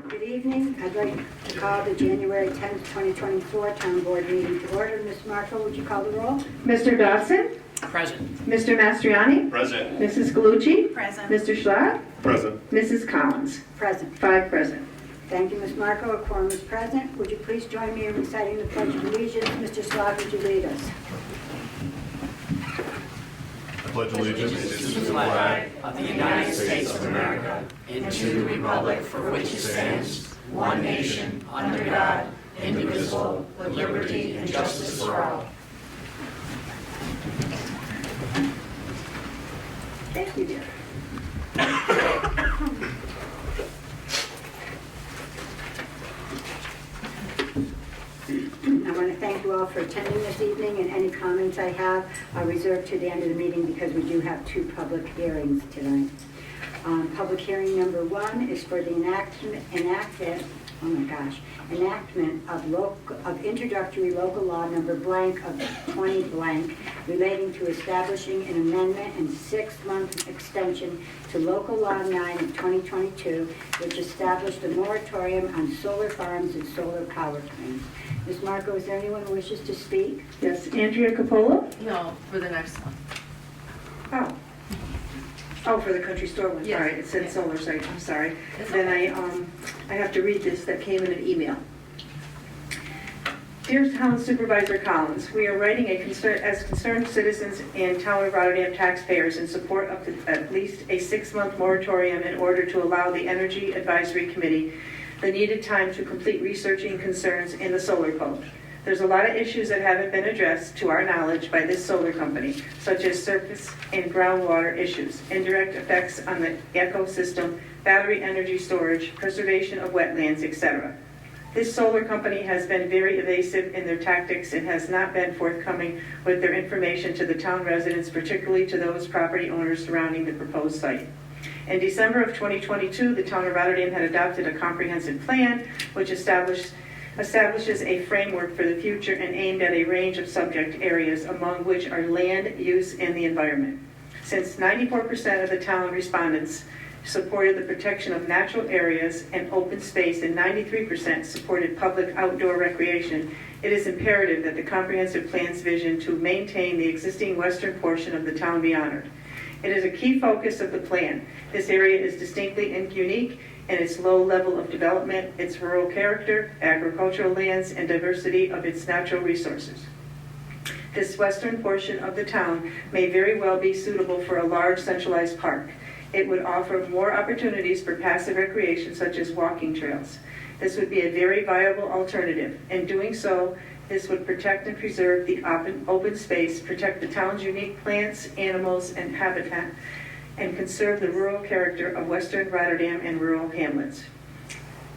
Good evening. I'd like to call the January 10th, 2024 Town Board meeting to order. Ms. Marshall, would you call the roll? Mr. Dawson? Present. Mr. Mastriani? Present. Mrs. Galucci? Present. Mr. Schlatt? Present. Mrs. Collins? Present. 5 present. Thank you, Ms. Marco. A quorum is present. Would you please join me in reciting the Pledge of Allegiance? Mr. Schlatt, would you lead us? I pledge allegiance To the flag of the United States of America and to the republic for which it stands, one nation, under God, indivisible, with liberty and justice for all. Thank you, dear. I want to thank you all for attending this evening, and any comments I have are reserved to the end of the meeting because we do have 2 public hearings tonight. Public hearing number 1 is for the enactment of introductory local law number blank of 20 blank relating to establishing an amendment and 6-month extension to local law 9 of 2022, which established a moratorium on solar farms and solar power plants. Ms. Marco, is there anyone who wishes to speak? Yes, Andrea Capola? No, for the next one. Oh, for the country store one. Yes. All right, it said solar site, I'm sorry. It's Then I have to read this that came in an email. Dear Town Supervisor Collins, we are writing as concerned citizens and Town of Rotterdam taxpayers in support of at least a 6-month moratorium in order to allow the Energy Advisory Committee the needed time to complete researching concerns in the solar code. There's a lot of issues that haven't been addressed to our knowledge by this solar company, such as surface and groundwater issues, indirect effects on the ecosystem, battery energy storage, preservation of wetlands, etc. This solar company has been very evasive in their tactics and has not been forthcoming with their information to the town residents, particularly to those property owners surrounding the proposed site. In December of 2022, the town of Rotterdam had adopted a comprehensive plan which establishes a framework for the future and aimed at a range of subject areas, among which are land use and the environment. Since 94% of the town respondents supported the protection of natural areas and open space and 93% supported public outdoor recreation, it is imperative that the comprehensive plan's vision to maintain the existing western portion of the town be honored. It is a key focus of the plan. This area is distinctly and unique in its low level of development, its rural character, agricultural lands, and diversity of its natural resources. This western portion of the town may very well be suitable for a large centralized park. It would offer more opportunities for passive recreation such as walking trails. This would be a very viable alternative. In doing so, this would protect and preserve the open space, protect the town's unique plants, animals, and habitat, and conserve the rural character of Western Rotterdam and rural hamlets.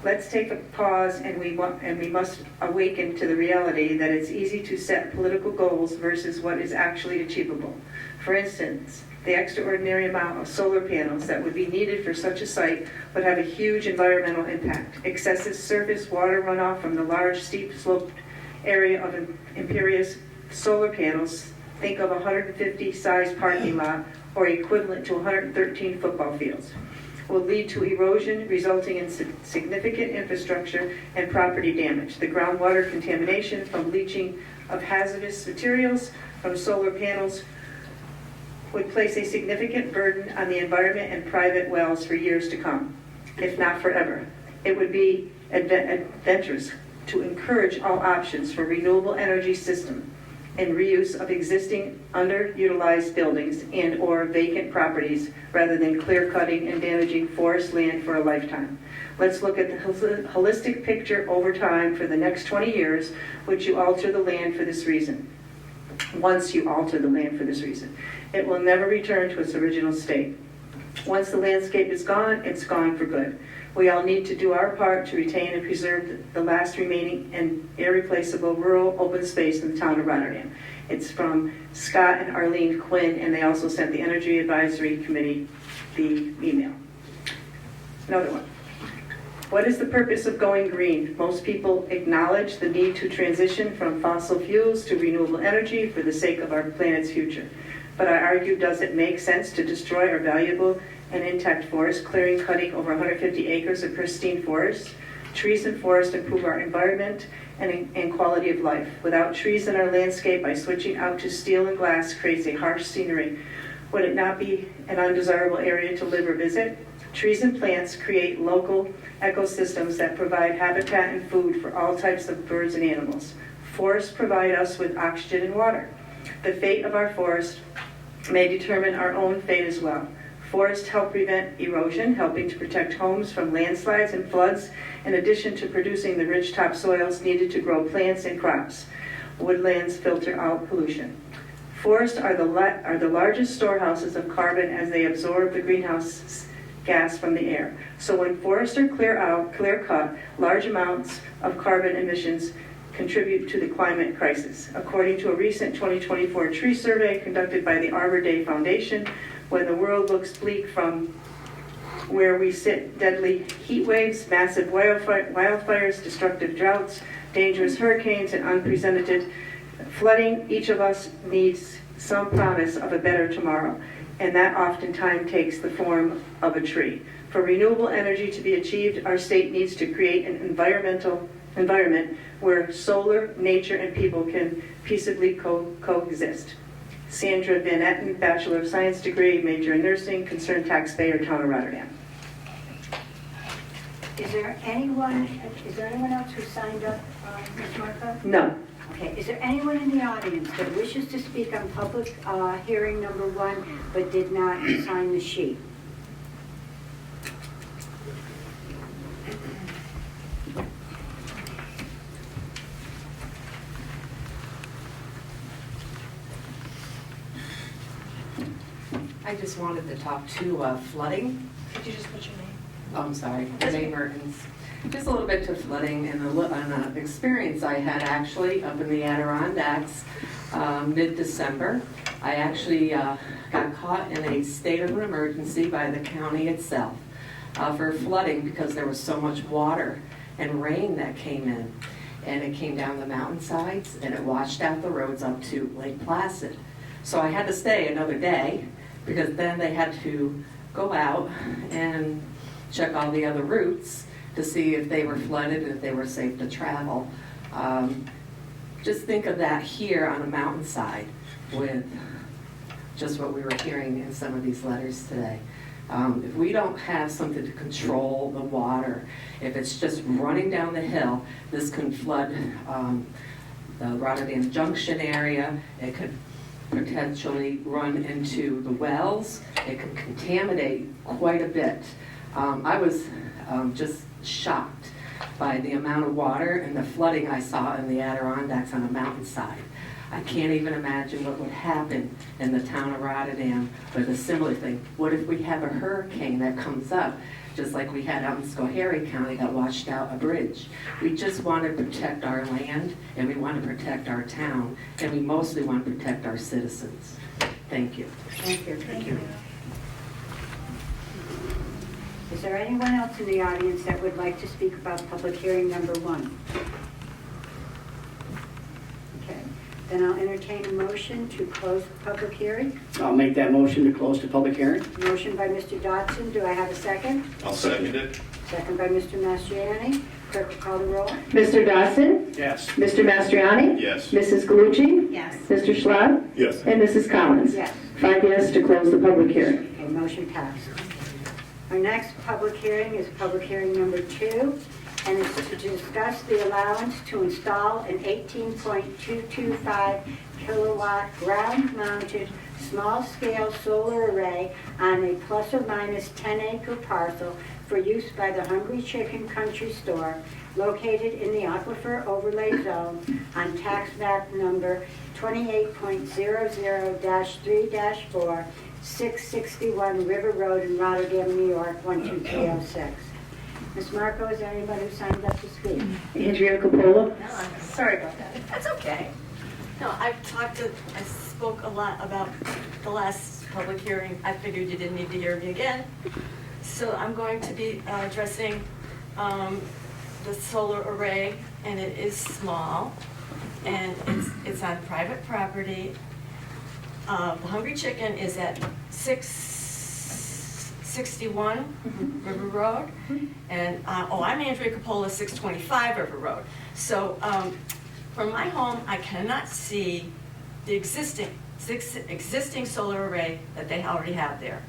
Let's take a pause and we must awaken to the reality that it's easy to set political goals versus what is actually achievable. For instance, the extraordinary amount of solar panels that would be needed for such a site would have a huge environmental impact. Excessive surface water runoff from the large steep sloped area of imperious solar panels, think of a 150 size parking lot or equivalent to 113 football fields, will lead to erosion resulting in significant infrastructure and property damage. The groundwater contamination from leaching of hazardous materials from solar panels would place a significant burden on the environment and private wells for years to come, if not forever. It would be adventurous to encourage all options for renewable energy system and reuse of existing underutilized buildings and or vacant properties rather than clear-cutting and damaging forest land for a lifetime. Let's look at the holistic picture over time for the next 20 years, once you alter the land for this reason. It will never return to its original state. Once the landscape is gone, it's gone for good. We all need to do our part to retain and preserve the last remaining and irreplaceable rural open space in the town of Rotterdam. It's from Scott and Arlene Quinn, and they also sent the Energy Advisory Committee the email. Another one. What is the purpose of going green? Most people acknowledge the need to transition from fossil fuels to renewable energy for the sake of our planet's future. but I argue, does it make sense to destroy our valuable and intact forest, clearing, cutting over 150 acres of pristine forest? Trees and forests improve our environment and quality of life. Without trees in our landscape, by switching out to steel and glass creates a harsh scenery. Would it not be an undesirable area to live or visit? Trees and plants create local ecosystems that provide habitat and food for all types of birds and animals. Forests provide us with oxygen and water. The fate of our forest may determine our own fate as well. Forests help prevent erosion, helping to protect homes from landslides and floods, in addition to producing the rich topsoils needed to grow plants and crops. Woodlands filter out pollution. Forests are the largest storehouses of carbon as they absorb the greenhouse gas from the air. So when forests are clear cut, large amounts of carbon emissions contribute to the climate crisis. According to a recent 2024 tree survey conducted by the Arbor Day Foundation, when the world looks bleak from where we sit, deadly heat waves, massive wildfires, destructive droughts, dangerous hurricanes, and unprecedented flooding, each of us needs some promise of a better tomorrow, and that oftentimes takes the form of a tree. For renewable energy to be achieved, our state needs to create an environment where solar, nature, and people can peaceably coexist. Sandra Van Etten, Bachelor of Science degree, major in nursing, concerned taxpayer, Town of Rotterdam. Is there anyone else who signed up, Ms. Marco? No. Okay, is there anyone in the audience that wishes to speak on public hearing number 1 but did not sign the sheet? I just wanted to talk to flooding. Could you just put your name? Oh, I'm sorry, Renee Mertens. Just a little bit to flooding and an experience I had actually up in the Adirondacks mid-December. I actually got caught in a state of an emergency by the county itself for flooding because there was so much water and rain that came in. And it came down the mountainsides and it washed out the roads up to Lake Placid. So I had to stay another day because then they had to go out and check all the other routes to see if they were flooded and if they were safe to travel. Just think of that here on a mountainside with just what we were hearing in some of these letters today. If we don't have something to control the water, if it's just running down the hill, this can flood the Rotterdam Junction area. It could potentially run into the wells. It can contaminate quite a bit. I was just shocked by the amount of water and the flooding I saw in the Adirondacks on a mountainside. I can't even imagine what would happen in the town of Rotterdam with a similar thing. What if we have a hurricane that comes up, just like we had out in Schoharie County that washed out a bridge? We just want to protect our land, and we want to protect our town, and we mostly want to protect our citizens. Thank you. Thank you. Thank you. Is there anyone else in the audience that would like to speak about public hearing number 1? Okay, then I'll entertain a motion to close the public hearing. I'll make that motion to close the public hearing. Motion by Mr. Dodson. Do I have a second? I'll second it. Second by Mr. Mastriani. Clerk will call the roll. Mr. Dawson? Yes. Mr. Mastriani? Yes. Mrs. Galucci? Yes. Mr. Schlad? Yes. And Mrs. Collins? Yes. 5 yes to close the public hearing. Okay, motion passed. Our next public hearing is public hearing number 2, and it's to discuss the allowance to install an 18.225 kilowatt ground-mounted small-scale solar array on a plus or minus 10-acre parcel for use by the Hungry Chicken Country Store located in the Aquifer Overlay Zone on tax map number 28.00-3-4, 661 River Road in Rotterdam, New York, 12306. Ms. Marco, is there anybody who signed up to speak? Andrea Capola? Sorry about that. That's okay. No, I spoke a lot about the last public hearing. I figured you didn't need to hear me again. So I'm going to be addressing the solar array, and it is small, and it's on private property. The Hungry Chicken is at 661 River Road, and, I'm Andrea Capola, 625 River Road. So, from my home, I cannot see the existing solar array that they already have there.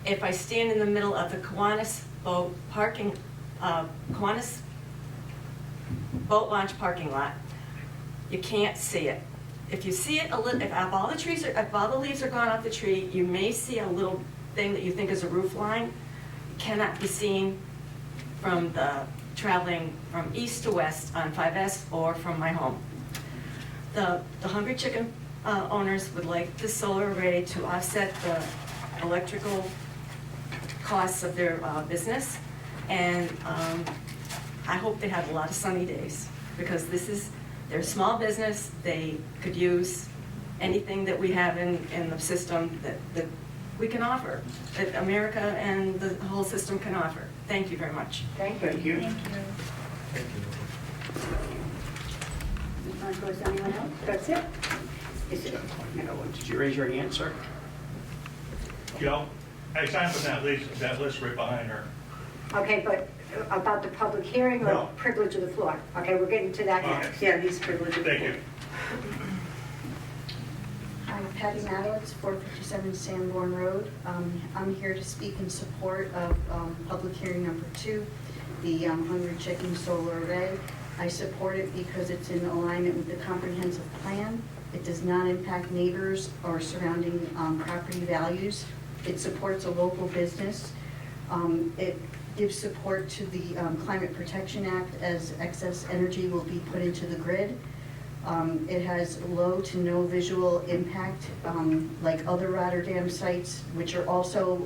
If I stand in the middle of the Kiwanis boat launch parking lot, you can't see it. If you see it a little, if all the leaves are gone off the tree, you may see a little thing that you think is a roof line. It cannot be seen from traveling from east to west on 5S or from my home. The Hungry Chicken owners would like the solar array to offset the electrical costs of their business, and I hope they have a lot of sunny days, because they're a small business. They could use anything that we have in the system that we can offer, that America and the whole system can offer. Thank you very much. Thank you. Thank you. Ms. Marco, is anyone else? That's it? Is it? Did you raise your hand, sir? Joe, I signed on that list right behind her. Okay, but about the public hearing or No. privilege of the floor? Okay, we're getting to that next. Okay. Yeah, he's privileged. Thank you. I'm Patty Madowitz, 457 Sanborn Road. I'm here to speak in support of public hearing number 2, the Hungry Chicken Solar Array. I support it because it's in alignment with the comprehensive plan. It does not impact neighbors or surrounding property values. It supports a local business. It gives support to the Climate Protection Act, as excess energy will be put into the grid. It has low to no visual impact, like other Rotterdam sites, which are also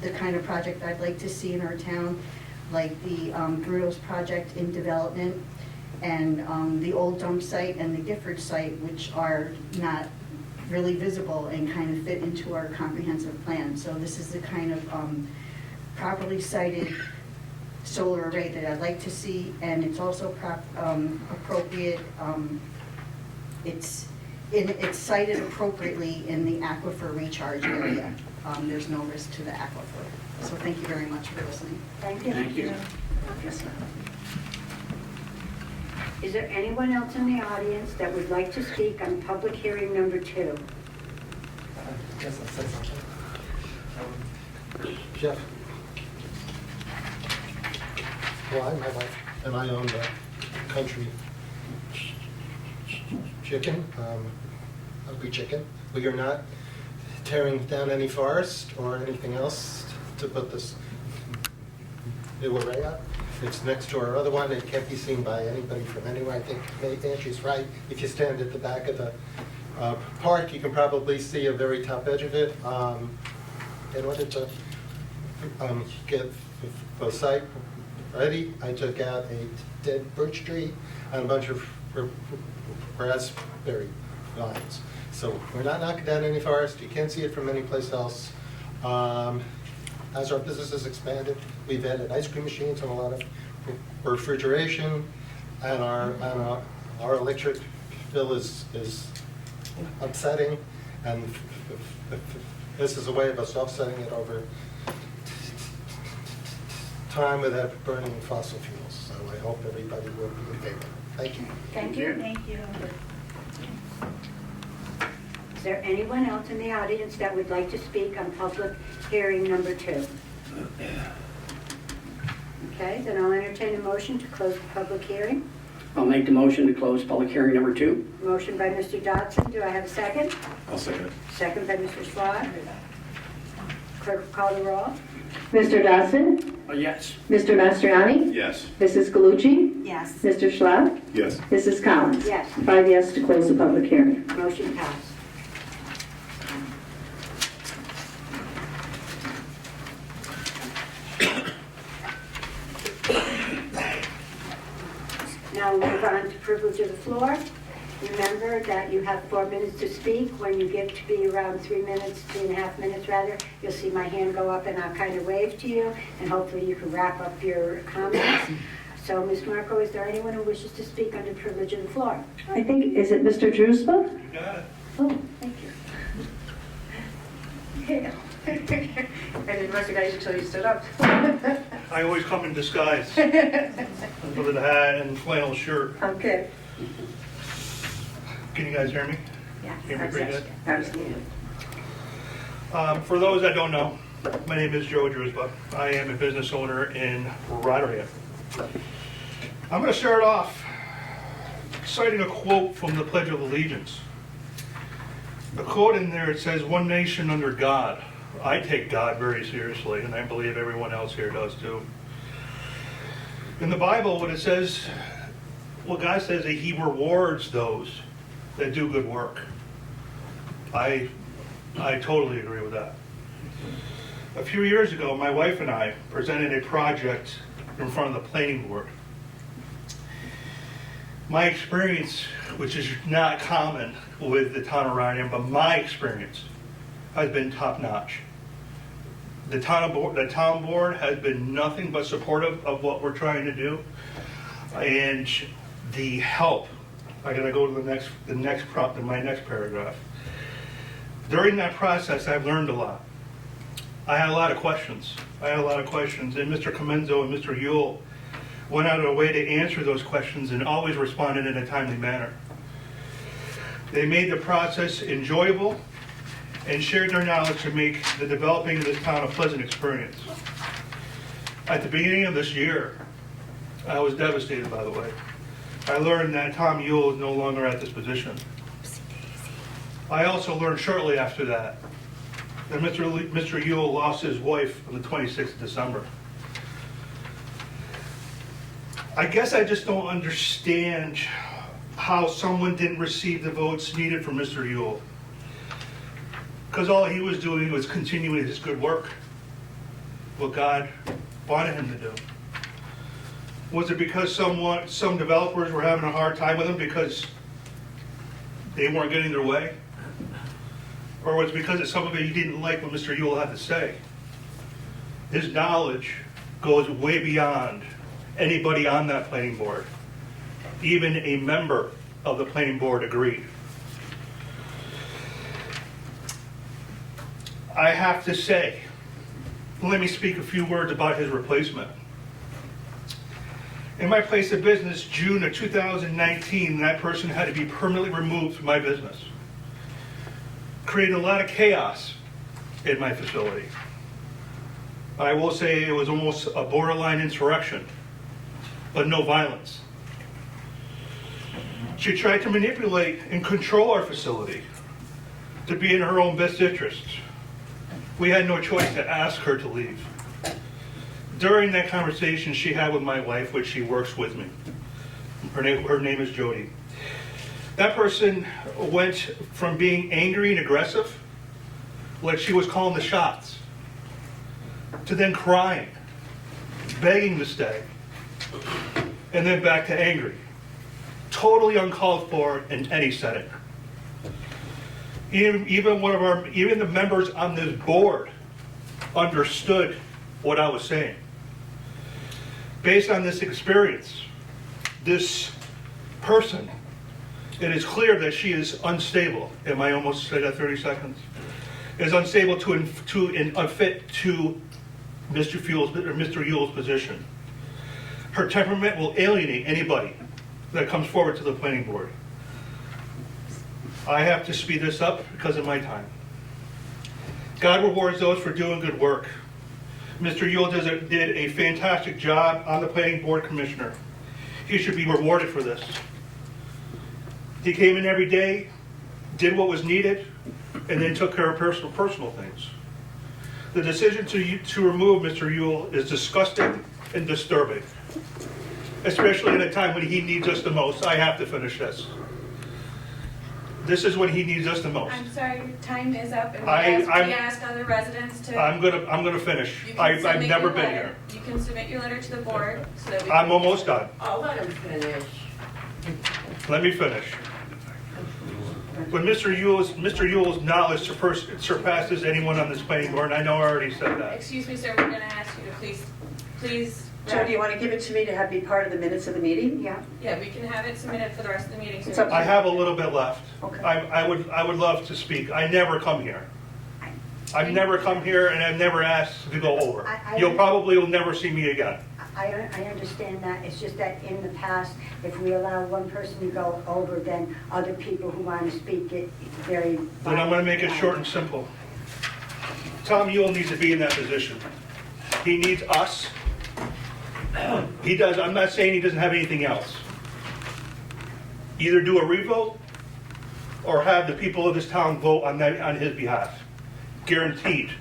the kind of project I'd like to see in our town, like the Bruno's project in development, and the old dump site and the Gifford site, which are not really visible and kind of fit into our comprehensive plan. So this is the kind of properly sited solar array that I'd like to see, and it's also appropriate. It's sited appropriately in the aquifer recharge area. There's no risk to the aquifer. So thank you very much for listening. Thank you. Thank you. Yes, ma'am. Is there anyone else in the audience that would like to speak on public hearing number 2? Yes, I'll say something. Jeff. Well, my wife and I own the Country Chicken, Hungry Chicken. We are not tearing down any forest or anything else to put this new array up. It's next to our other one. It can't be seen by anybody from anywhere. I think Angie's right. If you stand at the back of the park, you can probably see a very top edge of it. In order to get the site ready, I took out a dead birch tree and a bunch of raspberry vines. So we're not knocking down any forest. You can't see it from any place else. As our business has expanded, we've added ice cream machines and a lot of refrigeration, and our electric bill is upsetting, and this is a way of us offsetting it over time without burning fossil fuels. So I hope everybody will be in favor. Thank you. Thank you. Thank you. Is there anyone else in the audience that would like to speak on public hearing number 2? Okay, then I'll entertain a motion to close the public hearing. I'll make the motion to close public hearing number 2. Motion by Mr. Dodson. Do I have a second? I'll second it. Second by Mr. Schwab. Clerk will call the roll. Mr. Dodson? Yes. Mr. Mastriani? Yes. Mrs. Galucci? Yes. Mr. Schlaf? Yes. Mrs. Collins? Yes. 5 yes to close the public hearing. Motion passed. Now we'll move on to privilege of the floor. Remember that you have 4 minutes to speak. When you get to be around 3 minutes, 3.5 minutes rather, you'll see my hand go up and I'll kind of wave to you, and hopefully you can wrap up your comments. So, Ms. Marco, is there anyone who wishes to speak under privilege of the floor? I think, is it Mr. Druspa? You got it. Oh, thank you. I didn't recognize you until you stood up. I always come in disguise with a hat and flannel shirt. Okay. Can you guys hear me? Yeah. Hear me pretty good? Absolutely. For those that don't know, my name is Joe Drusba. I am a business owner in Rotterdam. I'm going to start off citing a quote from the Pledge of Allegiance. The quote in there, it says, "One nation under God." I take God very seriously, and I believe everyone else here does too. In the Bible, what it says, well, God says that He rewards those that do good work. I totally agree with that. A few years ago, my wife and I presented a project in front of the planning board. My experience, which is not common with the town of Rotterdam, but my experience has been top-notch. The town board has been nothing but supportive of what we're trying to do, and the help. I got to go to my next paragraph. During that process, I've learned a lot. I had a lot of questions. And Mr. Comenzo and Mr. Yule went out of their way to answer those questions and always responded in a timely manner. They made the process enjoyable and shared their knowledge to make the developing of this town a pleasant experience. At the beginning of this year, I was devastated, by the way. I learned that Tom Yule is no longer at this position. I also learned shortly after that Mr. Yule lost his wife on the 26th of December. I guess I just don't understand how someone didn't receive the votes needed for Mr. Yule. Because all he was doing was continuing his good work, what God wanted him to do. Was it because some developers were having a hard time with him because they weren't getting their way? Or was it because of some of it you didn't like what Mr. Yule had to say? His knowledge goes way beyond anybody on that planning board. Even a member of the planning board agreed. I have to say, let me speak a few words about his replacement. In my place of business, June of 2019, that person had to be permanently removed from my business. Created a lot of chaos in my facility. I will say it was almost a borderline insurrection, but no violence. She tried to manipulate and control our facility to be in her own best interest. We had no choice to ask her to leave. During that conversation she had with my wife, which she works with me, her name is Jody, that person went from being angry and aggressive, like she was calling the shots, to then crying, begging to stay, and then back to angry. Totally uncalled for in any setting. Even the members on this board understood what I was saying. Based on this experience, this person, it is clear that she is unstable. Am I almost said that 30 seconds? Is unstable and unfit to Mr. Yule's position. Her temperament will alienate anybody that comes forward to the planning board. I have to speed this up because of my time. God rewards those for doing good work. Mr. Yule did a fantastic job on the planning board commissioner. He should be rewarded for this. He came in every day, did what was needed, and then took care of personal things. The decision to remove Mr. Yule is disgusting and disturbing, especially at a time when he needs us the most. I have to finish this. This is when he needs us the most. I'm sorry, your time is up, and we I'm- ask other residents to. I'm gonna finish. You can I've submit never your been letter. here. You can submit your letter to the board so that we. I'm almost done. I'll let him finish. Let me finish. When Mr. Yule's knowledge surpasses anyone on this planning board, and I know I already said that. Excuse me, sir, we're gonna ask you to please. Joe, do you want to give it to me to have be part of the minutes of the meeting? Yeah. Yeah, we can have it submitted for the rest of the meeting. I have a little bit left. Okay. I would love to speak. I never come here. I've never come here and I've never asked to go over. I- You'll probably will never see me again. I understand that, it's just that in the past, if we allow one person to go over, then other people who want to speak get very. Then I'm gonna make it short and simple. Tom Ewell needs to be in that position. He needs us. He does, I'm not saying he doesn't have anything else. Either do a revote or have the people of this town vote on his behalf. Guaranteed,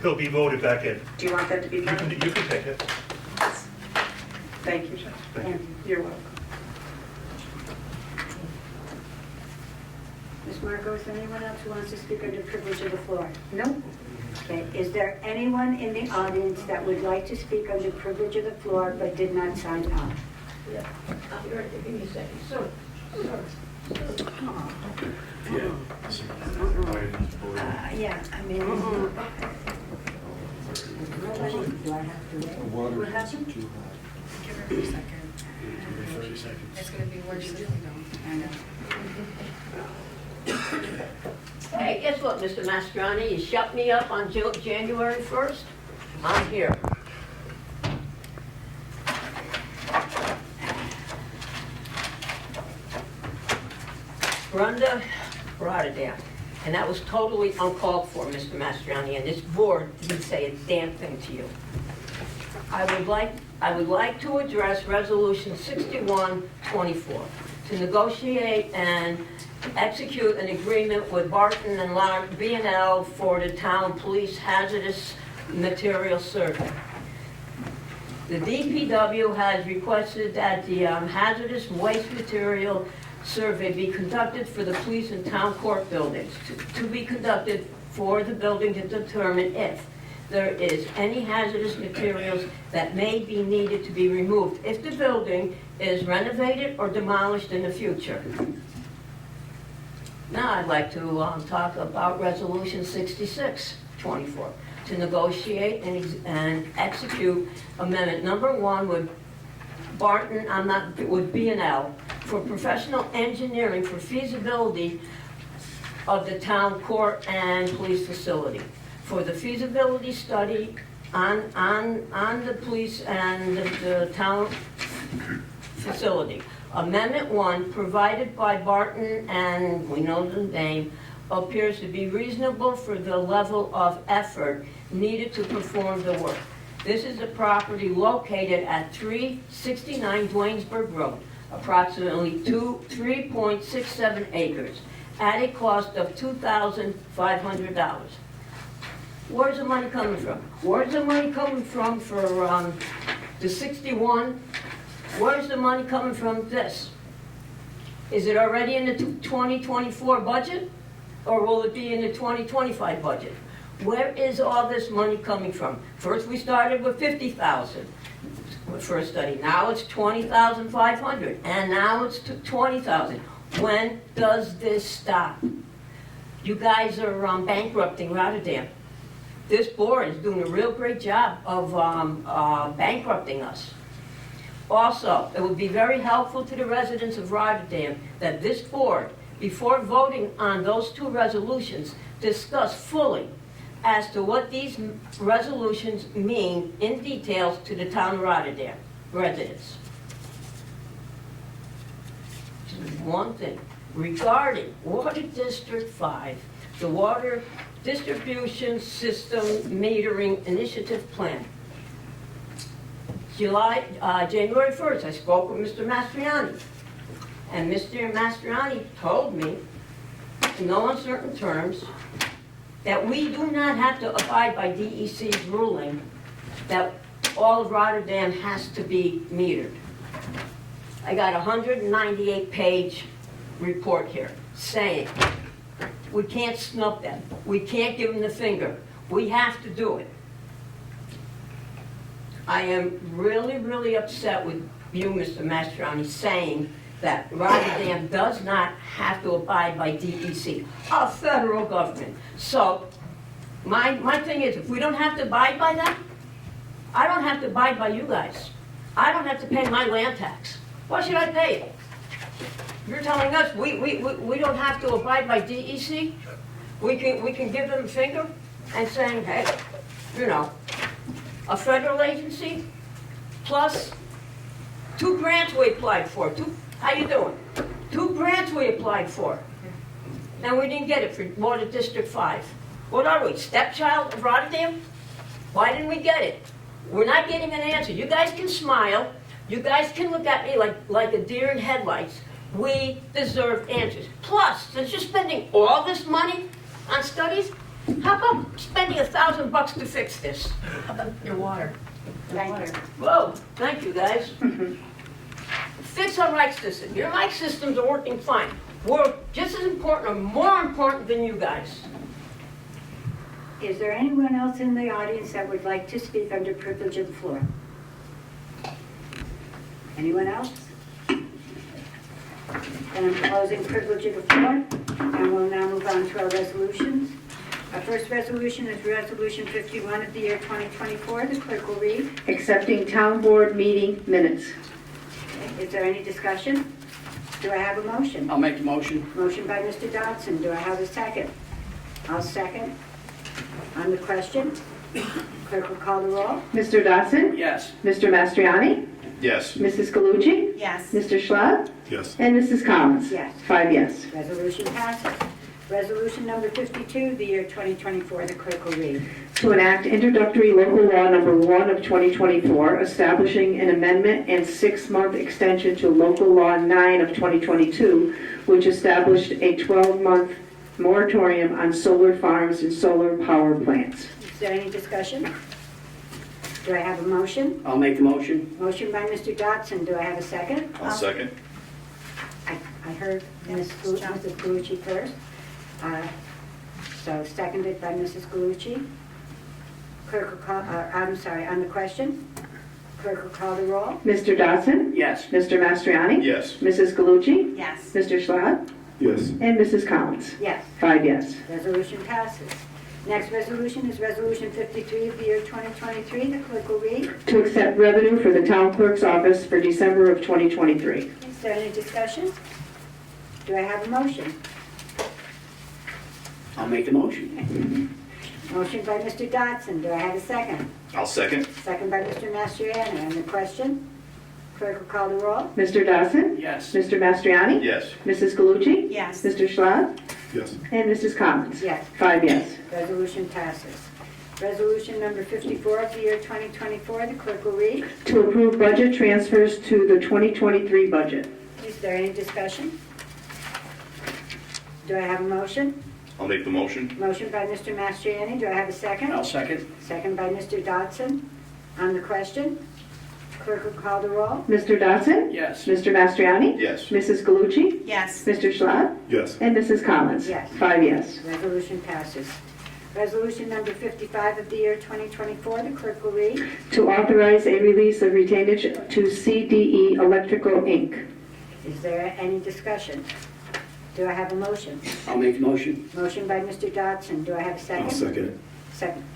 he'll be voted back in. Do you want that to be You done? can take it. Thank you, Jeff. Thank you. You're welcome. Ms. Marco, is there anyone else who wants to speak under privilege of the floor? No? Okay, is there anyone in the audience that would like to speak under privilege of the floor but did not sign up? Yeah, I mean. Nobody, do I have to wait? What happened? Give her a second. It's gonna be worse if we don't. I know. Hey, guess what, Mr. Mastriani? You shut me up on January 1st? I'm here. Brenda Rotterdam. And that was totally uncalled for, Mr. Mastriani, and this board didn't say a damn thing to you. I would like to address Resolution 6124 to negotiate and execute an agreement with Barton and Lark B&L for the town police hazardous material survey. The DPW has requested that the hazardous waste material survey be conducted for the police and town court buildings, to be conducted for the building to determine if there is any hazardous materials that may be needed to be removed if the building is renovated or demolished in the future. Now I'd like to talk about Resolution 6624, to negotiate and execute Amendment Number 1 with Barton, with B&L for professional engineering for feasibility of the town court and police facility. For the feasibility study on the police and the town facility. Amendment 1, provided by Barton, and we know the name, appears to be reasonable for the level of effort needed to perform the work. This is a property located at 369 Dwaynesburg Road, approximately 3.67 acres, at a cost of $2,500. Where's the money coming from? Where's the money coming from for the 61? Where's the money coming from this? Is it already in the 2024 budget? Or will it be in the 2025 budget? Where is all this money coming from? First we started with 50,000 for a study. Now it's 20,500, and now it's 20,000. When does this stop? You guys are bankrupting Rotterdam. This board is doing a real great job of bankrupting us. Also, it would be very helpful to the residents of Rotterdam that this board, before voting on those two resolutions, discuss fully as to what these resolutions mean in details to the town of Rotterdam residents. Just one thing, regarding Water District 5, the Water Distribution System Metering Initiative Plan. January 1st, I spoke with Mr. Mastriani, and Mr. Mastriani told me, in no uncertain terms, that we do not have to abide by DEC's ruling that all of Rotterdam has to be metered. I got a 198-page report here saying we can't snub them, we can't give them the finger, we have to do it. I am really, really upset with you, Mr. Mastriani, saying that Rotterdam does not have to abide by DEC, a federal government. So, my thing is, if we don't have to abide by that, I don't have to abide by you guys. I don't have to pay my land tax. Why should I pay it? You're telling us we don't have to abide by DEC? We can give them a finger? and saying, hey, you know, a federal agency plus 2 grants we applied for. How you doing? 2 grants we applied for. And we didn't get it for Water District 5. What are we, stepchild of Rotterdam? Why didn't we get it? We're not getting an answer. You guys can smile. You guys can look at me like a deer in headlights. We deserve answers. Plus, since you're spending all this money on studies, how about spending $1,000 to fix this? Your water. Thank you. Whoa, thank you, guys. Fix our mic system. Your mic systems are working fine. We're just as important or more important than you guys. Is there anyone else in the audience that would like to speak under privilege of the floor? Anyone else? Then I'm closing privilege of the floor, and we'll now move on to our resolutions. Our first resolution is Resolution 51 of the year 2024. The clerk will read. Accepting town board meeting minutes. Is there any discussion? Do I have a motion? I'll make the motion. Motion by Mr. Dodson. Do I have a second? I'll second. On the question, clerk will call the roll. Mr. Dodson? Yes. Mr. Mastriani? Yes. Mrs. Galucci? Yes. Mr. Schlott? Yes. And Mrs. Collins? Yes. 5 yes. Resolution passes. Resolution number 52 of the year 2024. The clerk will read. To enact introductory local law number 1 of 2024, establishing an amendment and 6-month extension to local law 9 of 2022, which established a 12-month moratorium on solar farms and solar power plants. Is there any discussion? Do I have a motion? I'll make the motion. Motion by Mr. Dodson. Do I have a second? I'll second. I heard Mrs. Galucci first. So seconded by Mrs. Galucci. Clerk will call, I'm sorry, on the question, clerk will call the roll. Mr. Dodson? Yes. Mr. Mastriani? Yes. Mrs. Galucci? Yes. Mr. Schlott? Yes. And Mrs. Collins? Yes, 5 yes. resolution passes. Next resolution is Resolution 53 of the year 2023. The clerk will read. To accept revenue for the town clerk's office for December of 2023. Is there any discussion? Do I have a motion? I'll make the motion. Motion by Mr. Dodson. Do I have a second? I'll second. Second by Mr. Mastriani. On the question, clerk will call the roll. Mr. Dodson? Yes. Mr. Mastriani? Yes. Mrs. Galucci? Yes. Mr. Schlott? Yes. And Mrs. Collins? Yes. 5 yes. Resolution passes. Resolution number 54 of the year 2024. The clerk will read. To approve budget transfers to the 2023 budget. Is there any discussion? Do I have a motion? I'll make the motion. Motion by Mr. Mastriani. Do I have a second? I'll second. Second by Mr. Dodson. On the question, clerk will call the roll. Mr. Dodson? Yes. Mr. Mastriani? Yes. Mrs. Galucci? Yes. Mr. Schlott? Yes. And Mrs. Collins? Yes. 5 yes. Resolution passes. Resolution number 55 of the year 2024. The clerk will read. To authorize a release of retainage to CDE Electrical, Inc. Is there any discussion? Do I have a motion? I'll make the motion. Motion by Mr. Dodson. Do I have a second? I'll second it.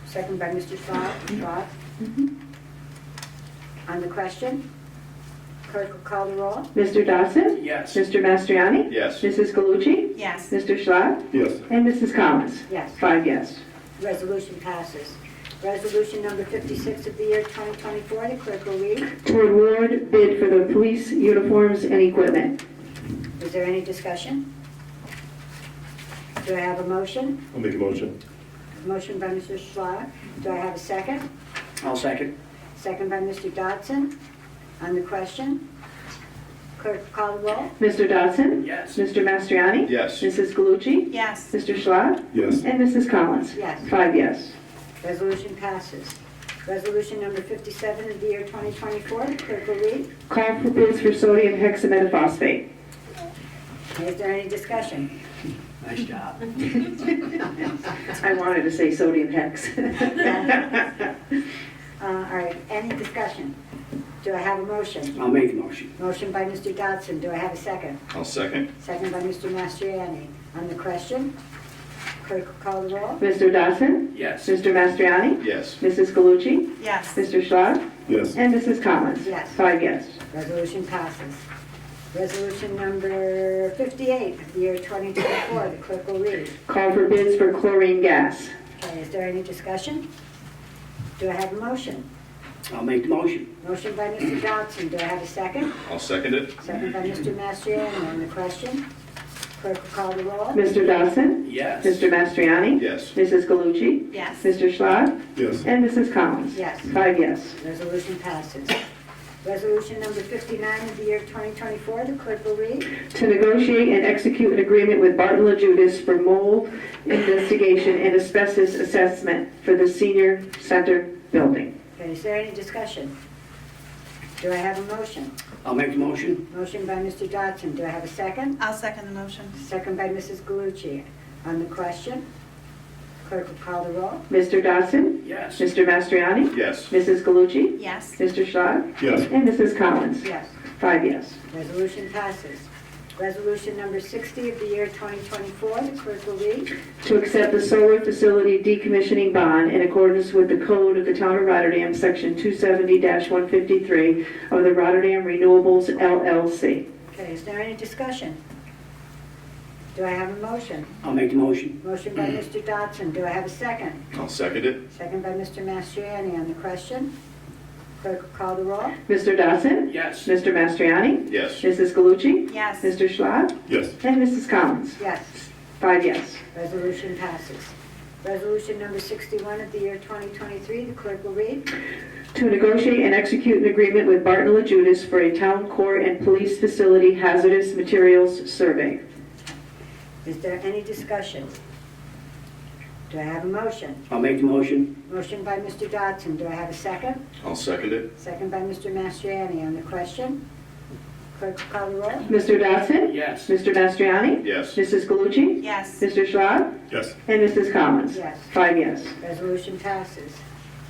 Second by Mr. Schlott. On the question, clerk will call the roll. Mr. Dodson? Yes. Mr. Mastriani? Yes. Mrs. Galucci? Yes. Mr. Schlott? Yes. And Mrs. Collins? Yes. 5 yes. Resolution passes. Resolution number 56 of the year 2024. The clerk will read. To award bid for the police uniforms and equipment. Is there any discussion? Do I have a motion? I'll make a motion. Motion by Mr. Schlott. Do I have a second? I'll second. Second by Mr. Dodson. On the question, clerk call the roll. Mr. Dodson? Yes. Mr. Mastriani? Yes. Mrs. Galucci? Yes. Mr. Schlott? Yes. And Mrs. Collins? Yes. 5 yes. Resolution passes. Resolution number 57 of the year 2024. The clerk will read. Call for bids for sodium hexametaphosphate. Is there any discussion? Nice job. I wanted to say sodium hex. All right, any discussion? Do I have a motion? I'll make the motion. Motion by Mr. Dodson. Do I have a second? I'll second. Second by Mr. Mastriani. On the question, clerk will call the roll. Mr. Dodson? Yes. Mr. Mastriani? Yes. Mrs. Galucci? Yes. Mr. Schlott? Yes. And Mrs. Collins? Yes. 5 yes. Resolution passes. Resolution number 58 of the year 2024. The clerk will read. Call for bids for chlorine gas. Okay, is there any discussion? Do I have a motion? I'll make the motion. Motion by Mr. Dodson, do I have a second? I'll second it. Second by Mr. Mastriani on the question. Clerk will call the roll. Mr. Dawson? Yes. Mr. Mastriani? Yes. Mrs. Galucci? Yes. Mr. Schlad? Yes. And Mrs. Collins? Yes. 5 yes. Resolution passes. Resolution number 59 of the year 2024, the clerk will read. To negotiate and execute an agreement with Barton LaJudas for mold investigation and asbestos assessment for the senior center building. Okay, is there any discussion? Do I have a motion? I'll make the motion. Motion by Mr. Dodson, do I have a second? I'll second the motion. Second by Mrs. Galucci. On the question, clerk will call the roll. Mr. Dawson? Yes. Mr. Mastriani? Yes. Mrs. Galucci? Yes. Mr. Schlad? Yes. And Mrs. Collins? Yes. 5 yes. Resolution passes. Resolution number 60 of the year 2024, the clerk will read. To accept the solar facility decommissioning bond in accordance with the code of the Town of Rotterdam, Section 270-153 of the Rotterdam Renewables LLC. Okay, is there any discussion? Do I have a motion? I'll make the motion. Motion by Mr. Dodson, do I have a second? I'll second it. Second by Mr. Mastriani on the question. Clerk will call the roll. Mr. Dawson? Yes. Mr. Mastriani? Yes. Mrs. Galucci? Yes. Mr. Schlad? Yes. And Mrs. Collins? Yes. 5 yes. Resolution passes. Resolution number 61 of the year 2023, the clerk will read. To negotiate and execute an agreement with Barton LaJudas for a town court and police facility hazardous materials survey. Is there any discussion? Do I have a motion? I'll make the motion. Motion by Mr. Dodson, do I have a second? I'll second it. Second by Mr. Mastriani on the question. Clerk will call the roll. Mr. Dodson? Yes. Mr. Mastriani? Yes. Mrs. Galucci? Yes. Mr. Schlad? Yes. And Mrs. Collins? Yes. 5 yes. Resolution passes.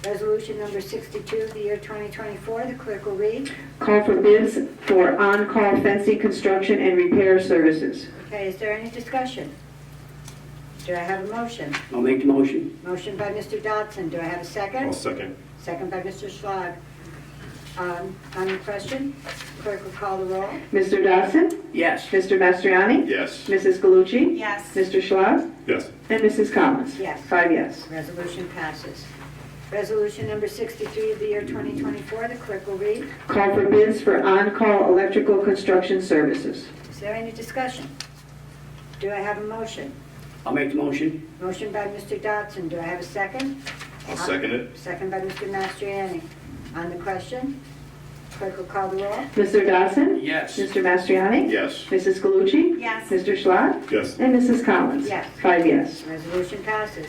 Resolution number 62 of the year 2024, the clerk will read. Call for bids for on-call fencing construction and repair services. Okay, is there any discussion? Do I have a motion? I'll make the motion. Motion by Mr. Dodson, do I have a second? second. Second by Mr. Schlad. On the question, clerk will call the roll. Mr. Dodson? Yes. Mr. Mastriani? Yes. Mrs. Galucci? Yes. Mr. Schlad? Yes. And Mrs. Collins? Yes. 5 yes. Resolution passes. Resolution number 63 of the year 2024, the clerk will read. Call for bids for on-call electrical construction services. Is there any discussion? Do I have a motion? I'll make the motion. Motion by Mr. Dodson, do I have a second? I'll second it. Second by Mr. Mastriani. On the question, clerk will call the roll. Mr. Dodson? Yes. Mr. Mastriani? Yes. Mrs. Galucci? Yes. Mr. Schlad? Yes. And Mrs. Collins? Yes. 5 yes. Resolution passes.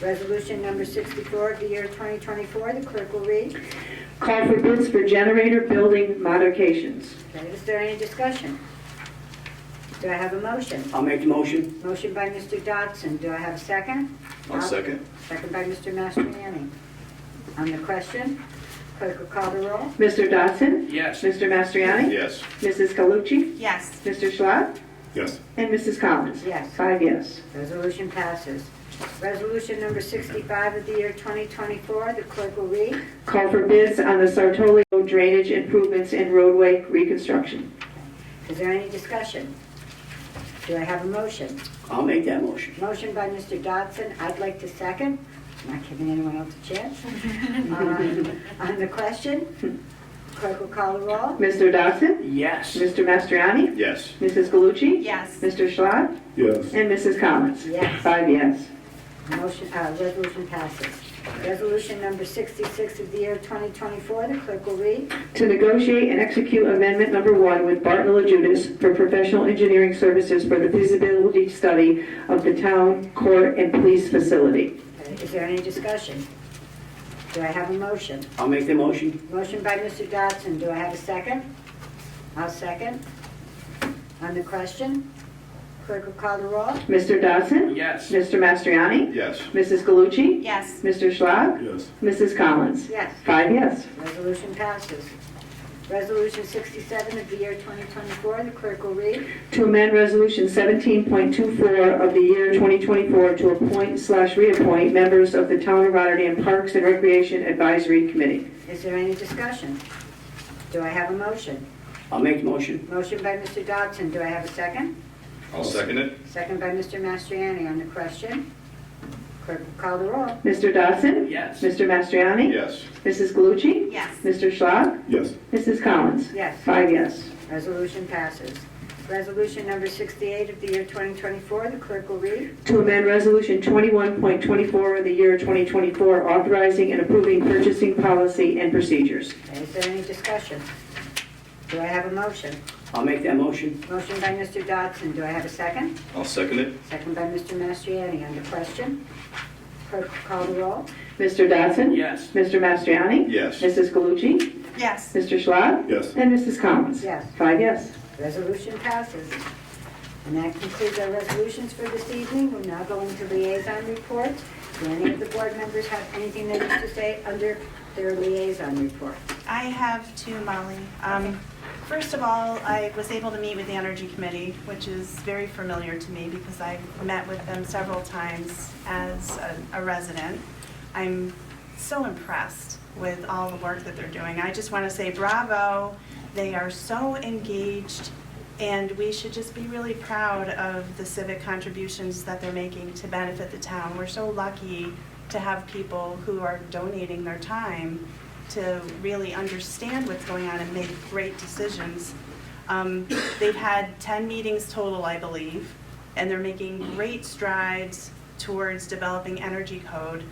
Resolution number 64 of the year 2024, the clerk will read. Call for bids for generator building modifications. Okay, is there any discussion? Do I have a motion? I'll make the motion. Motion by Mr. Dodson, do I have a second? I'll second. Second by Mr. Mastriani. On the question, clerk will call the roll. Mr. Dodson? Yes. Mr. Mastriani? Yes. Mrs. Galucci? Yes. Mr. Schlad? Yes. And Mrs. Collins? Yes. 5 yes. Resolution passes. Resolution number 65 of the year 2024, the clerk will read. Call for bids on the Sartoli Road drainage improvements and roadway reconstruction. Is there any discussion? Do I have a motion? I'll make that motion. Motion by Mr. Dodson, I'd like to second. Not giving anyone else a chance. On the question, clerk will call the roll. Mr. Dodson? Yes. Mr. Mastriani? Yes. Mrs. Galucci? Yes. Mr. Schlad? Yes. And Mrs. Collins? Yes. 5 yes. Resolution passes. Resolution number 66 of the year 2024, the clerk will read. To negotiate and execute amendment number 1 with Barton LaJudas for professional engineering services for the feasibility study of the town, court, and police facility. Okay, is there any discussion? Do I have a motion? I'll make the motion. Motion by Mr. Dodson, do I have a second? I'll second. On the question, clerk will call the roll. Mr. Dodson? Yes. Mr. Mastriani? Yes. Mrs. Galucci? Yes. Mr. Schlad? Yes. Mrs. Collins? Yes. 5 yes. Resolution passes. Resolution 67 of the year 2024, the clerk will read. To amend Resolution 17.24 of the year 2024 to appoint/reappoint members of the Town of Rotterdam Parks and Recreation Advisory Committee. Is there any discussion? Do I have a motion? I'll make the motion. Motion by Mr. Dodson, do I have a second? I'll second it. Second by Mr. Mastriani on the question. Clerk will call the roll. Mr. Dodson? Yes. Mr. Mastriani? Yes. Mrs. Galucci? Yes. Mr. Schlag? Yes. Mrs. Collins? Yes. 5 yes. Resolution passes. Resolution number 68 of the year 2024, the clerk will read. To amend Resolution 21.24 of the year 2024, authorizing and approving purchasing policy and procedures. Is there any discussion? Do I have a motion? I'll make that motion. Motion by Mr. Dodson. Do I have a second? I'll second it. Second by Mr. Mastriani. On the question, clerk will call the roll. Mr. Dodson? Yes. Mr. Mastriani? Yes. Mrs. Galucci? Yes. Mr. Schlag? Yes. And Mrs. Collins? Yes. 5 yes. Resolution passes. And that concludes our resolutions for this evening. We're now going to liaison reports. Do any of the board members have anything they wish to say under their liaison report? I have two, Molly. First of all, I was able to meet with the Energy Committee, which is very familiar to me because I've met with them several times as a resident. I'm so impressed with all the work that they're doing. I just want to say bravo. They are so engaged, and we should just be really proud of the civic contributions that they're making to benefit the town. We're so lucky to have people who are donating their time to really understand what's going on and make great decisions. They've had 10 meetings total, I believe, and they're making great strides towards developing energy code.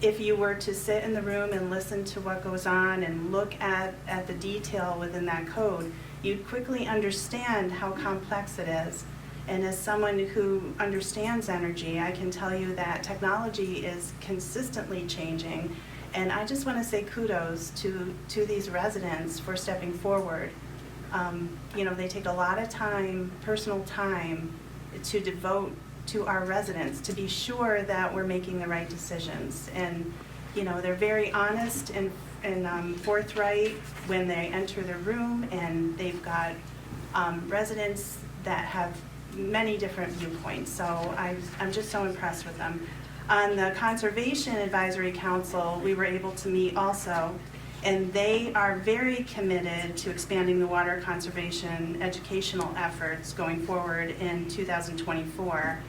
If you were to sit in the room and listen to what goes on and look at the detail within that code, you'd quickly understand how complex it is. And as someone who understands energy, I can tell you that technology is consistently changing. And I just want to say kudos to these residents for stepping forward. They take a lot of time, personal time, to devote to our residents to be sure that we're making the right decisions. And, they're very honest and forthright when they enter the room, and they've got residents that have many different viewpoints. So I'm just so impressed with them. On the Conservation Advisory Council, we were able to meet also, and they are very committed to expanding the water conservation educational efforts going forward in 2024.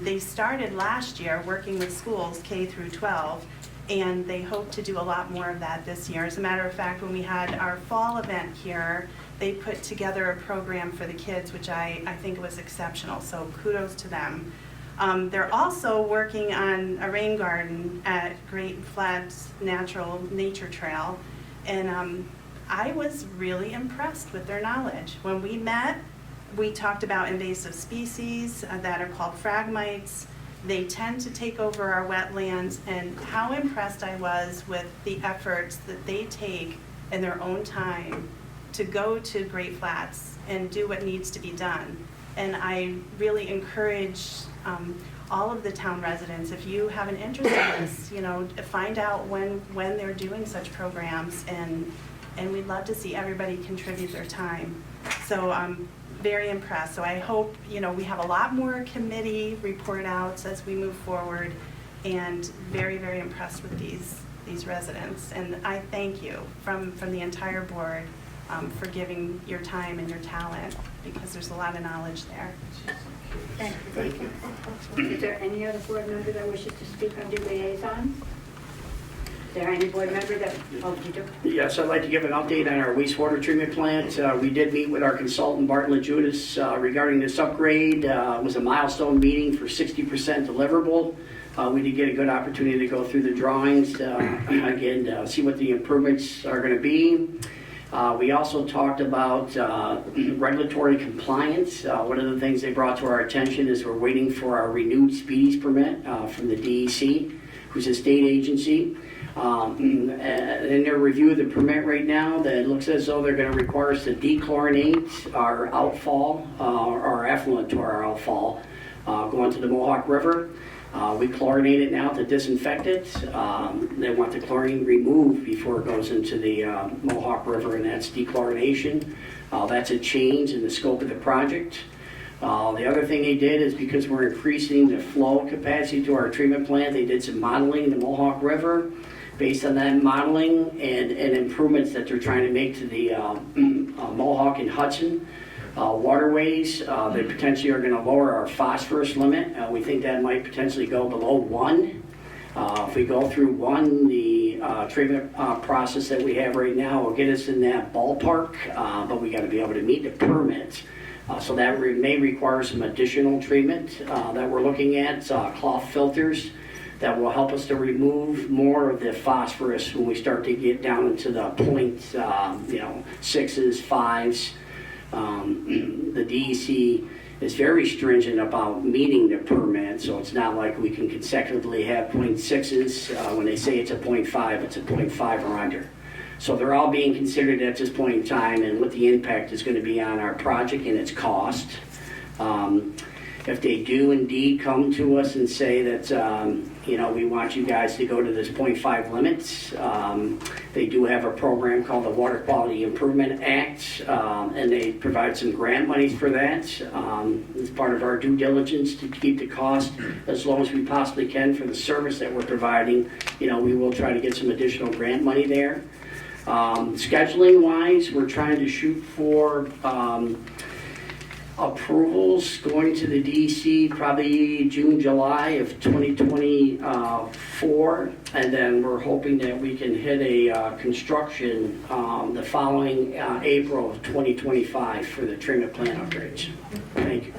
They started last year working with schools K through 12, and they hope to do a lot more of that this year. As a matter of fact, when we had our fall event here, they put together a program for the kids, which I think was exceptional, so kudos to them. They're also working on a rain garden at Great Flats Nature Trail, and I was really impressed with their knowledge. When we met, we talked about invasive species that are called phragmites. They tend to take over our wetlands, and how impressed I was with the efforts that they take in their own time to go to Great Flats and do what needs to be done. And I really encourage all of the town residents, if you have an interest in this, find out when they're doing such programs, and we'd love to see everybody contribute their time. So I'm very impressed. So I hope, we have a lot more committee report outs as we move forward, and very, very impressed with these residents. And I thank you from the entire board for giving your time and your talent, because there's a lot of knowledge there. Thank you. Is there any other board member that wishes to speak under liaison? Is there any board member that, you do? Yes, I'd like to give an update on our wastewater treatment plant. We did meet with our consultant, Bartlett Judas, regarding this upgrade. It was a milestone meeting for 60% deliverable. We did get a good opportunity to go through the drawings, again, see what the improvements are going to be. We also talked about regulatory compliance. One of the things they brought to our attention is we're waiting for our renewed speedies permit from the DEC, who's a state agency. In their review of the permit right now, that it looks as though they're going to require us to dechlorinate our outfall, our effluent to our outfall, going to the Mohawk River. We chlorinate it now to disinfect it. They want the chlorine removed before it goes into the Mohawk River, and that's dechlorination. That's a change in the scope of the project. The other thing they did is, because we're increasing the flow capacity to our treatment plant, they did some modeling in the Mohawk River. Based on that modeling and improvements that they're trying to make to the Mohawk and Hudson waterways, they potentially are going to lower our phosphorus limit. We think that might potentially go below 1 If we go through one, the treatment process that we have right now will get us in that ballpark, but we got to be able to meet the permit. So that may require some additional treatment that we're looking at, cloth filters that will help us to remove more of the phosphorus when we start to get down into the point, 6s, 5s. The DEC is very stringent about meeting the permit, so it's not like we can consecutively have 0.6s. When they say it's a 0.5, it's a 0.5 or under. So they're all being considered at this point in time and what the impact is going to be on our project and its cost. If they do indeed come to us and say that, we want you guys to go to this 0.5 limits, they do have a program called the Water Quality Improvement Act, and they provide some grant monies for that. It's part of our due diligence to keep the cost as low as we possibly can for the service that we're providing. We will try to get some additional grant money there. Scheduling wise, we're trying to shoot for approvals going to the DEC probably June, July of 2024, and then we're hoping that we can hit a construction the following April of 2025 for the treatment plant upgrades. Thank you.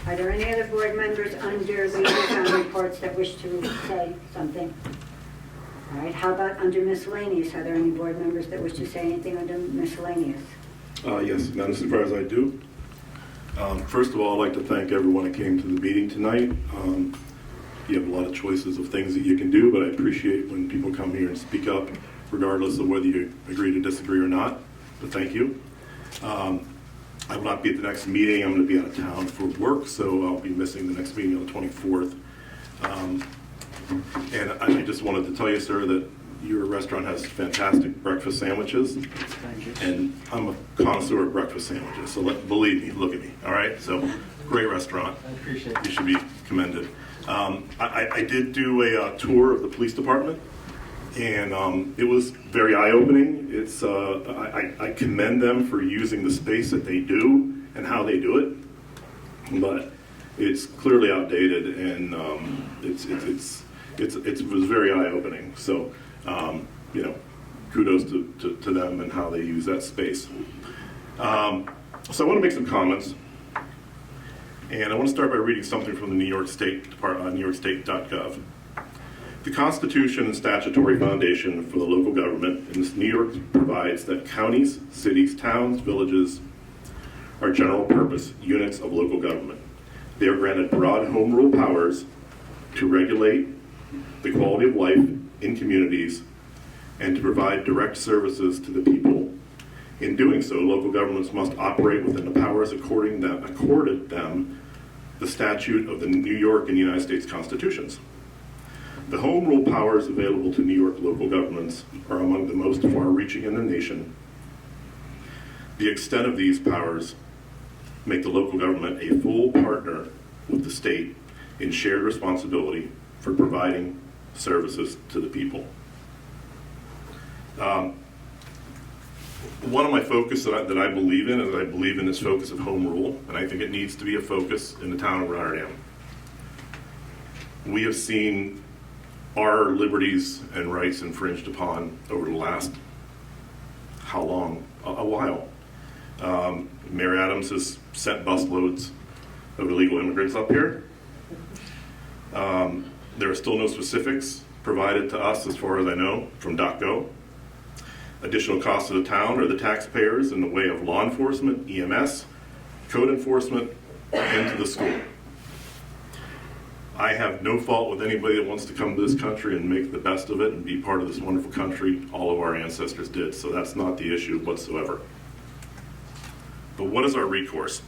Are there any other board members under liaison reports that wish to say something? All right, how about under miscellaneous? Are there any board members that wish to say anything under miscellaneous? Yes, Madam Supervisor, I do. First of all, I'd like to thank everyone that came to the meeting tonight. You have a lot of choices of things that you can do, but I appreciate when people come here and speak up, regardless of whether you agree to disagree or not. But thank you. I will not be at the next meeting. I'm going to be out of town for work, so I'll be missing the next meeting on the 24th. And I just wanted to tell you, sir, that your restaurant has fantastic breakfast sandwiches, and I'm a connoisseur of breakfast sandwiches, so believe me, look at me, all right? So, great restaurant. I appreciate it. You should be commended. I did do a tour of the police department, and it was very eye-opening. It's I commend them for using the space that they do and how they do it, but it's clearly outdated, and it was very eye-opening. So, kudos to them and how they use that space. So I want to make some comments, and I want to start by reading something from the New York State Department, NewYorkState.gov. The Constitution and statutory foundation for the local government in New York provides that counties, cities, towns, villages are general purpose units of local government. They are granted broad home rule powers to regulate the quality of life in communities and to provide direct services to the people. In doing so, local governments must operate within the powers accorded them the statute of the New York and United States Constitutions. The home rule powers available to New York local governments are among the most far-reaching in the nation. The extent of these powers make the local government a full partner with the state in shared responsibility for providing services to the people. One of my focus that I believe in is I believe in this focus of home rule, and I think it needs to be a focus in the town of Rotterdam. We have seen our liberties and rights infringed upon over the last, how long? A while. Mayor Adams has sent busloads of illegal immigrants up here. There are still no specifics provided to us, as far as I know, from DocGo. Additional costs to the town or the taxpayers in the way of law enforcement, EMS, code enforcement, and to the school. I have no fault with anybody that wants to come to this country and make the best of it and be part of this wonderful country. All of our ancestors did, so that's not the issue whatsoever. But what is our recourse?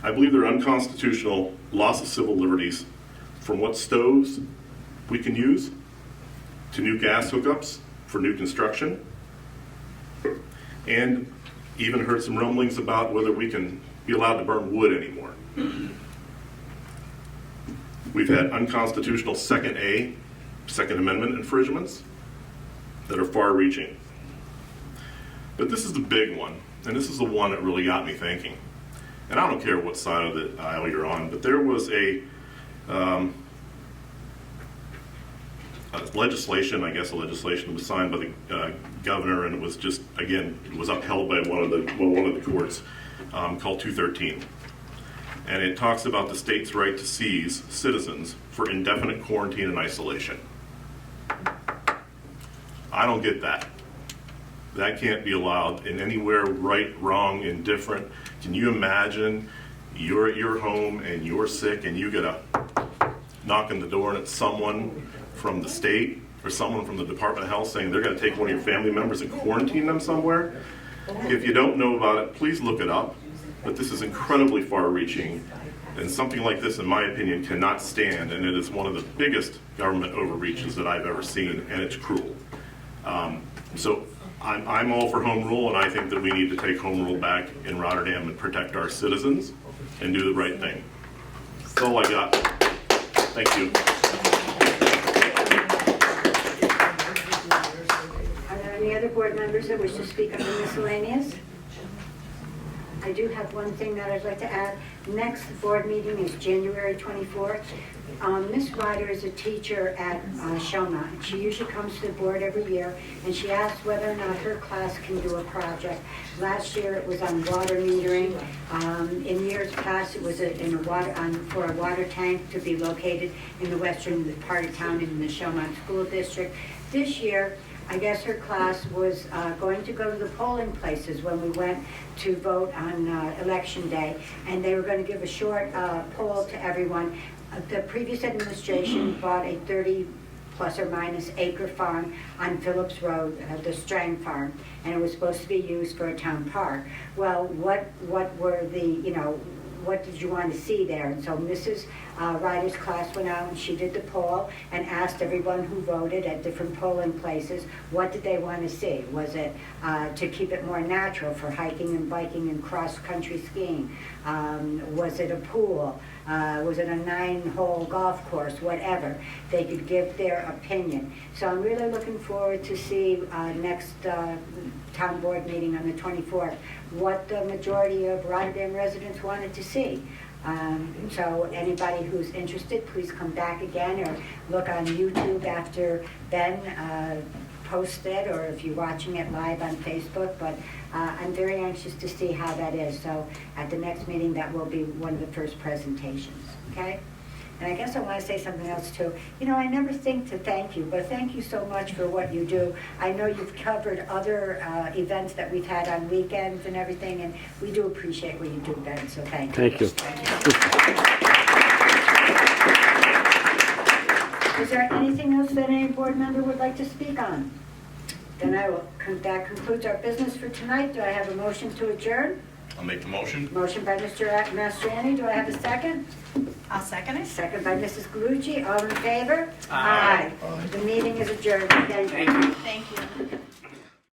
I believe they're unconstitutional loss of civil liberties, from what stoves we can use to new gas hookups for new construction, and even heard some rumblings about whether we can be allowed to burn wood anymore. We've had unconstitutional Second Amendment infringements that are far-reaching. But this is the big one, and this is the one that really got me thinking. And I don't care what side of the aisle you're on, but there was a legislation, I guess a legislation was signed by the governor, and it was just, again, it was upheld by one of the courts, called 213. And it talks about the state's right to seize citizens for indefinite quarantine and isolation. I don't get that. That can't be allowed in anywhere, right, wrong, indifferent. Can you imagine you're at your home and you're sick and you get a knock on the door and it's someone from the state or someone from the Department of Health saying they're going to take one of your family members and quarantine them somewhere? If you don't know about it, please look it up. But this is incredibly far-reaching, and something like this, in my opinion, cannot stand, and it is one of the biggest government overreaches that I've ever seen, and it's cruel. So I'm all for home rule, and I think that we need to take home rule back in Rotterdam and protect our citizens and do the right thing. That's all I got. Thank you. Are there any other board members that wish to speak on the miscellaneous? I do have one thing that I'd like to add. Next board meeting is January 24th. Miss Ryder is a teacher at Shellmont. She usually comes to the board every year, and she asked whether or not her class can do a project. Last year it was on water metering. In years past it was for a water tank to be located in the western part of town in the Shellmont School District. This year, I guess her class was going to go to the polling places when we went to vote on election day, and they were going to give a short poll to everyone. The previous administration bought a 30 plus or minus acre farm on Phillips Road, the Strang Farm, and it was supposed to be used for a town park. Well, what were the, what did you want to see there? And so Mrs. Ryder's class went out and she did the poll and asked everyone who voted at different polling places, what did they want to see? Was it to keep it more natural for hiking and biking and cross-country skiing? Was it a pool? Was it a 9-hole golf course? Whatever. They could give their opinion. So I'm really looking forward to see next town board meeting on the 24th what the majority of Rotterdam residents wanted to see. So anybody who's interested, please come back again or look on YouTube after Ben posts it, or if you're watching it live on Facebook. But I'm very anxious to see how that is. So at the next meeting, that will be one of the first presentations, okay? And I guess I want to say something else too. I never think to thank you, but thank you so much for what you do. I know you've covered other events that we've had on weekends and everything, and we do appreciate what you do, Ben, so thank you. Thank you. Is there anything else that any board member would like to speak on? Then that concludes our business for tonight. Do I have a motion to adjourn? I'll make the motion. Motion by Mr. Mastriani. Do I have a second? I'll second it. Second by Mrs. Galucci. All in favor? Aye. The meeting is adjourned. Thank you. Thank you.